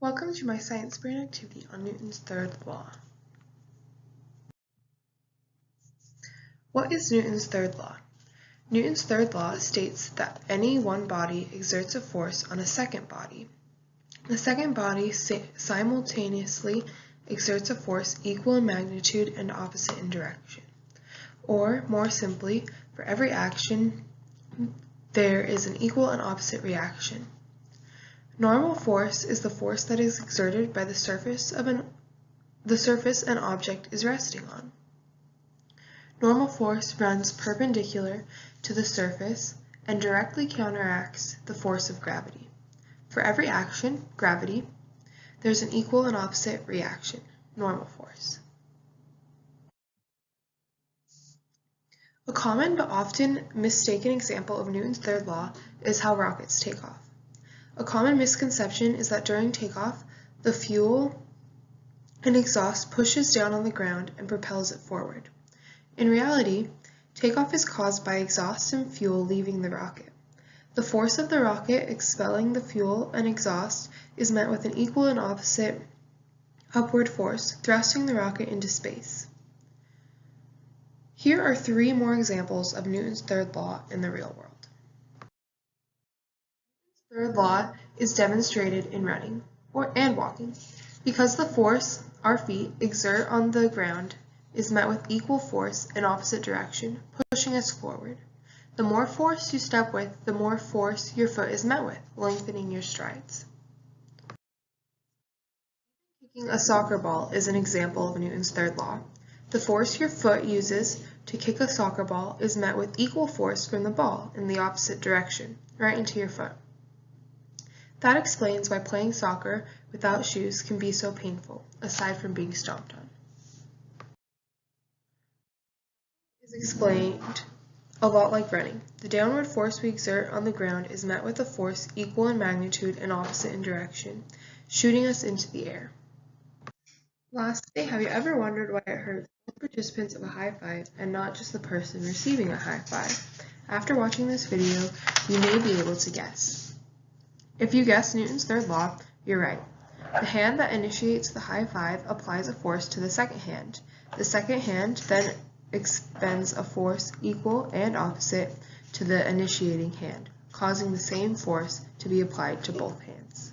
Welcome to my science brain activity on Newton's third law. What is Newton's third law? Newton's third law states that any one body exerts a force on a second body. The second body simultaneously exerts a force equal in magnitude and opposite in direction. Or, more simply, for every action, there is an equal and opposite reaction. Normal force is the force that is exerted by the surface an object is resting on. Normal force runs perpendicular to the surface and directly counteracts the force of gravity. For every action, gravity, there's an equal and opposite reaction, normal force. A common but often mistaken example of Newton's third law is how rockets take off. A common misconception is that during takeoff, the fuel and exhaust pushes down on the ground and propels it forward. In reality, takeoff is caused by exhaust and fuel leaving the rocket. The force of the rocket expelling the fuel and exhaust is met with an equal and opposite upward force, thrusting the rocket into space. Here are three more examples of Newton's third law in the real world. Third law is demonstrated in running and walking. Because the force our feet exert on the ground is met with equal force in opposite direction, pushing us forward. The more force you step with, the more force your foot is met with, lengthening your strides. Kicking a soccer ball is an example of Newton's third law. The force your foot uses to kick a soccer ball is met with equal force from the ball in the opposite direction, right into your foot. That explains why playing soccer without shoes can be so painful, aside from being stomped on. Is explained a lot like running. The downward force we exert on the ground is met with a force equal in magnitude and opposite in direction, shooting us into the air. Lastly, have you ever wondered why it hurts both participants of a high five and not just the person receiving a high five? After watching this video, you may be able to guess. If you guessed Newton's third law, you're right. The hand that initiates the high five applies a force to the second hand. The second hand then expends a force equal and opposite to the initiating hand, causing the same force to be applied to both hands.